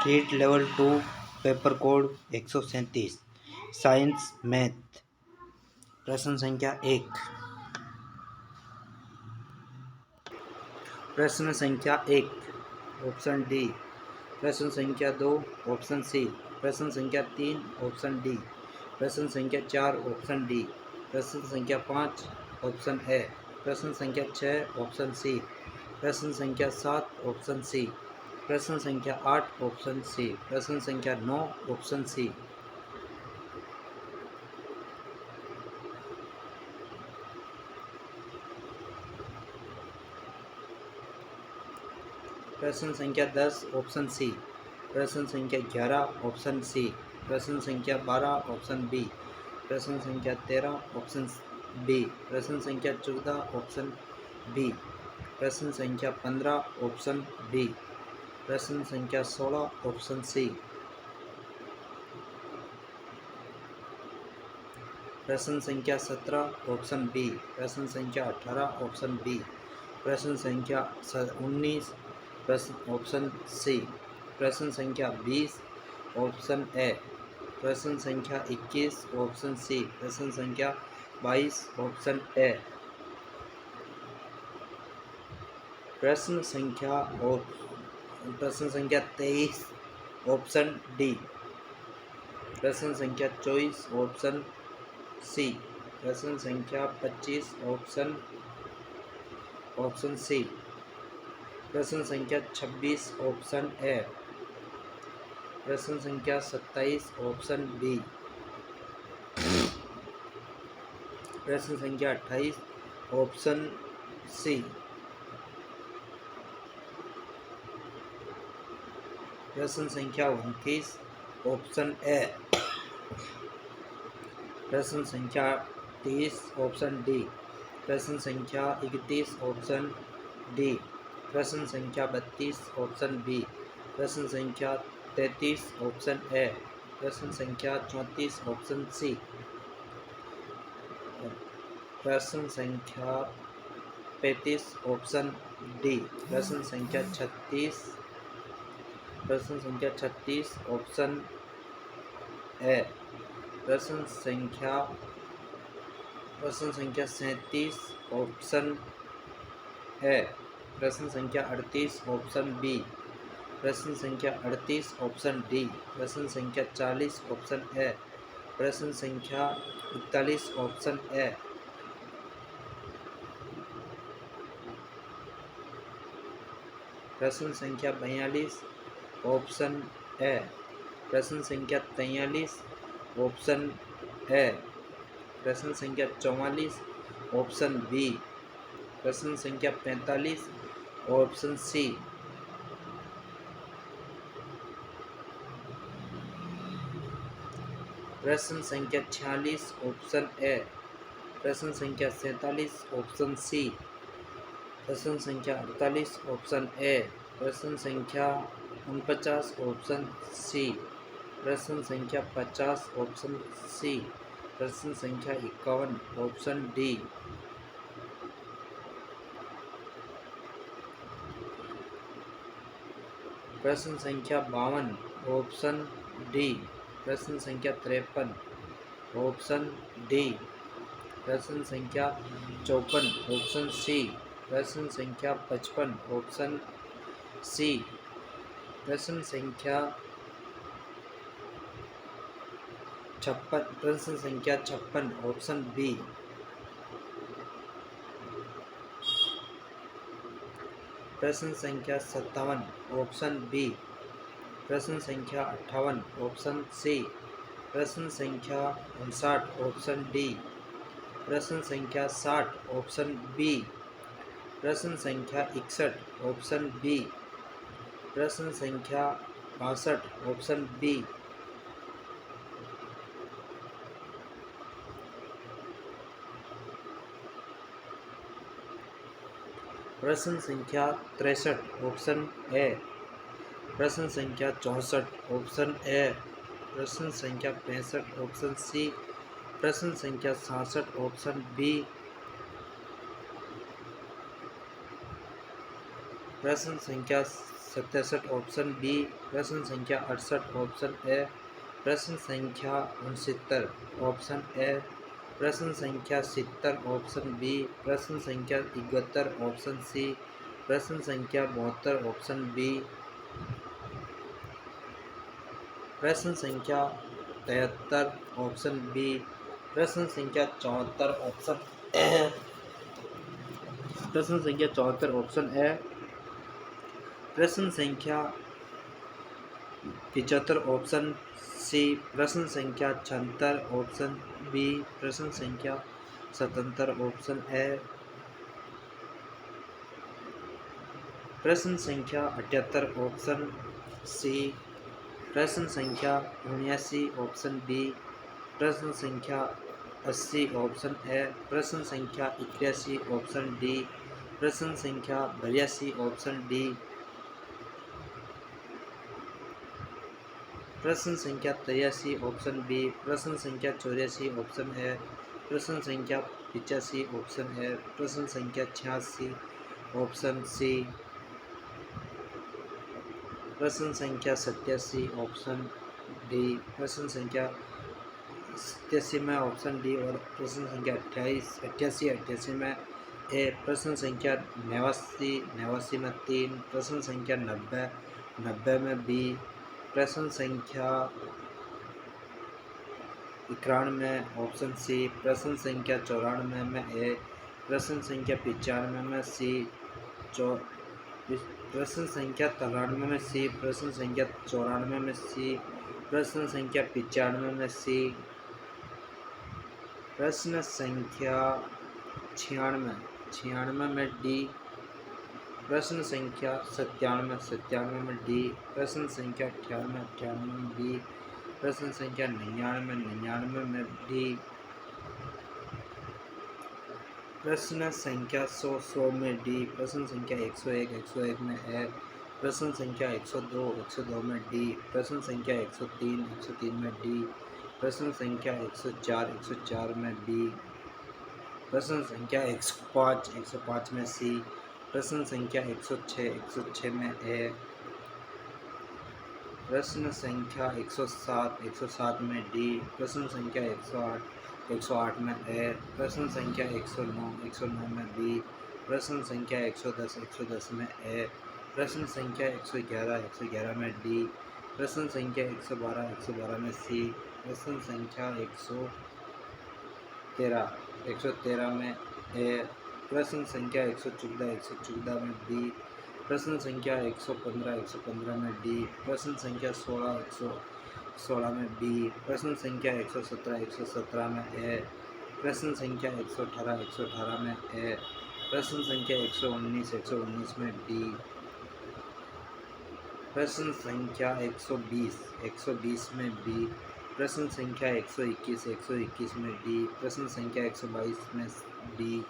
Read level 2 paper code 137 science math. प्रश्न संख्या 1। प्रश्न संख्या 1 ऑप्शन डी। प्रश्न संख्या 2 ऑप्शन सी। प्रश्न संख्या 3 ऑप्शन डी। प्रश्न संख्या 4 ऑप्शन डी। प्रश्न संख्या 5 ऑप्शन ए। प्रश्न संख्या 6 ऑप्शन सी। प्रश्न संख्या 7 ऑप्शन सी। प्रश्न संख्या 8 ऑप्शन सी। प्रश्न संख्या 9 ऑप्शन सी। प्रश्न संख्या 10 ऑप्शन सी। प्रश्न संख्या 11 ऑप्शन सी। प्रश्न संख्या 12 ऑप्शन बी। प्रश्न संख्या 13 ऑप्शन बी। प्रश्न संख्या 14 ऑप्शन बी। प्रश्न संख्या 15 ऑप्शन बी। प्रश्न संख्या 16 ऑप्शन सी। प्रश्न संख्या 17 ऑप्शन बी। प्रश्न संख्या 18 ऑप्शन बी। प्रश्न संख्या 19 प्रश्न ऑप्शन सी। प्रश्न संख्या 20 ऑप्शन ए। प्रश्न संख्या 21 ऑप्शन सी। प्रश्न संख्या 22 ऑप्शन ए। प्रश्न संख्या 23 ऑप्शन डी। प्रश्न संख्या 24 ऑप्शन सी। प्रश्न संख्या 25 ऑप्शन सी। प्रश्न संख्या 26 ऑप्शन ए। प्रश्न संख्या 27 ऑप्शन बी। प्रश्न संख्या 28 ऑप्शन सी। प्रश्न संख्या 29 ऑप्शन ए। प्रश्न संख्या 30 ऑप्शन डी। प्रश्न संख्या 31 ऑप्शन डी। प्रश्न संख्या 32 ऑप्शन बी। प्रश्न संख्या 33 ऑप्शन ए। प्रश्न संख्या 34 ऑप्शन सी। प्रश्न संख्या 35 ऑप्शन डी। प्रश्न संख्या 36 ऑप्शन ए। प्रश्न संख्या 37 ऑप्शन ए। प्रश्न संख्या 38 ऑप्शन बी। प्रश्न संख्या 38 ऑप्शन डी। प्रश्न संख्या 40 ऑप्शन ए। प्रश्न संख्या 41 ऑप्शन ए। प्रश्न संख्या 42 ऑप्शन ए। प्रश्न संख्या 43 ऑप्शन ए। प्रश्न संख्या 44 ऑप्शन बी। प्रश्न संख्या 45 ऑप्शन सी। प्रश्न संख्या 46 ऑप्शन ए। प्रश्न संख्या 47 ऑप्शन सी। प्रश्न संख्या 48 ऑप्शन ए। प्रश्न संख्या 49 ऑप्शन सी। प्रश्न संख्या 50 ऑप्शन सी। प्रश्न संख्या 51 ऑप्शन डी। प्रश्न संख्या 52 ऑप्शन डी। प्रश्न संख्या 53 ऑप्शन डी। प्रश्न संख्या 54 ऑप्शन सी। प्रश्न संख्या 55 ऑप्शन सी। प्रश्न संख्या 56 ऑप्शन बी। प्रश्न संख्या 57 ऑप्शन बी। प्रश्न संख्या 58 ऑप्शन सी। प्रश्न संख्या 59 ऑप्शन डी। प्रश्न संख्या 60 ऑप्शन बी। प्रश्न संख्या 61 ऑप्शन बी। प्रश्न संख्या 62 ऑप्शन बी। प्रश्न संख्या 63 ऑप्शन ए। प्रश्न संख्या 64 ऑप्शन ए। प्रश्न संख्या 65 ऑप्शन सी। प्रश्न संख्या 66 ऑप्शन बी। प्रश्न संख्या 67 ऑप्शन बी। प्रश्न संख्या 68 ऑप्शन ए। प्रश्न संख्या 69 ऑप्शन ए। प्रश्न संख्या 70 ऑप्शन बी। प्रश्न संख्या 71 ऑप्शन सी। प्रश्न संख्या 72 ऑप्शन बी। प्रश्न संख्या 73 ऑप्शन बी। प्रश्न संख्या 74 ऑप्शन ए। प्रश्न संख्या 74 ऑप्शन ए। प्रश्न संख्या 75 ऑप्शन सी। प्रश्न संख्या 76 ऑप्शन बी। प्रश्न संख्या 77 ऑप्शन ए। प्रश्न संख्या 78 ऑप्शन सी। प्रश्न संख्या 79 ऑप्शन बी। प्रश्न संख्या 80 ऑप्शन ए। प्रश्न संख्या 81 ऑप्शन डी। प्रश्न संख्या 82 ऑप्शन डी। प्रश्न संख्या 83 ऑप्शन बी। प्रश्न संख्या 84 ऑप्शन ए। प्रश्न संख्या 85 ऑप्शन ए। प्रश्न संख्या 86 ऑप्शन सी। प्रश्न संख्या 87 ऑप्शन डी। प्रश्न संख्या 87 में ऑप्शन डी और प्रश्न संख्या 88 में ए। प्रश्न संख्या 89 में 3। प्रश्न संख्या 90 में बी। प्रश्न संख्या 91 ऑप्शन सी। प्रश्न संख्या 94 में ए। प्रश्न संख्या 95 में सी। प्रश्न संख्या 93 में सी। प्रश्न संख्या 94 में सी। प्रश्न संख्या 95 में सी। प्रश्न संख्या 96 में डी। प्रश्न संख्या 97 में डी। प्रश्न संख्या 98 में बी। प्रश्न संख्या 99 में डी। प्रश्न संख्या 100 में डी। प्रश्न संख्या 101 में ए। प्रश्न संख्या 102 में डी। प्रश्न संख्या 103 में डी। प्रश्न संख्या 104 में बी। प्रश्न संख्या 105 में सी। प्रश्न संख्या 106 में ए। प्रश्न संख्या 107 में डी। प्रश्न संख्या 108 में ए। प्रश्न संख्या 109 में बी। प्रश्न संख्या 110 में ए। प्रश्न संख्या 111 में डी। प्रश्न संख्या 112 में सी। प्रश्न संख्या 113 में ए। प्रश्न संख्या 114 में बी। प्रश्न संख्या 115 में डी। प्रश्न संख्या 16 में बी। प्रश्न संख्या 117 में ए। प्रश्न संख्या 118 में ए। प्रश्न संख्या 119 में डी। प्रश्न संख्या 120 में बी। प्रश्न संख्या 121 में डी। प्रश्न संख्या 122 में डी।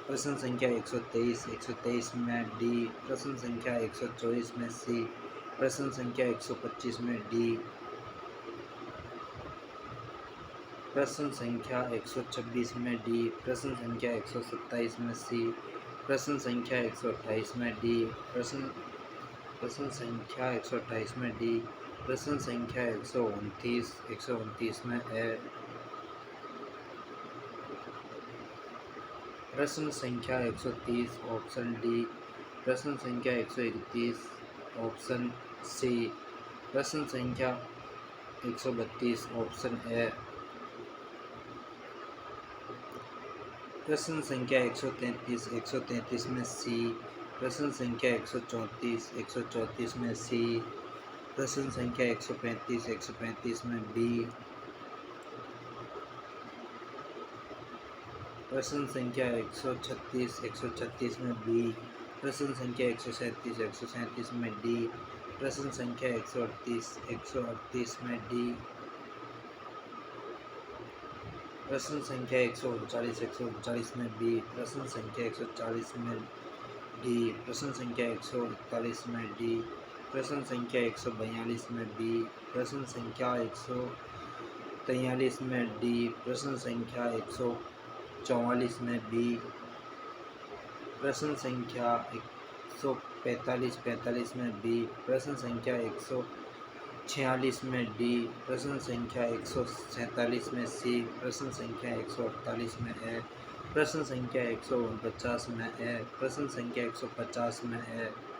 प्रश्न संख्या 123 में डी। प्रश्न संख्या 124 में सी। प्रश्न संख्या 125 में डी। प्रश्न संख्या 126 में डी। प्रश्न संख्या 127 में सी। प्रश्न संख्या 128 में डी। प्रश्न संख्या 128 में डी। प्रश्न संख्या 129 में ए। प्रश्न संख्या 130 ऑप्शन डी। प्रश्न संख्या 131 ऑप्शन सी। प्रश्न संख्या 132 ऑप्शन ए। प्रश्न संख्या 133 में सी। प्रश्न संख्या 134 में सी। प्रश्न संख्या 135 में बी। प्रश्न संख्या 136 में बी। प्रश्न संख्या 137 में डी। प्रश्न संख्या 138 में डी। प्रश्न संख्या 139 में बी। प्रश्न संख्या 140 में डी। प्रश्न संख्या 141 में डी। प्रश्न संख्या 142 में बी। प्रश्न संख्या 143 में डी। प्रश्न संख्या 144 में बी। प्रश्न संख्या 45 में बी। प्रश्न संख्या 146 में डी। प्रश्न संख्या 147 में सी। प्रश्न संख्या 148 में ए। प्रश्न संख्या 149 में ए। प्रश्न संख्या 150 में ए।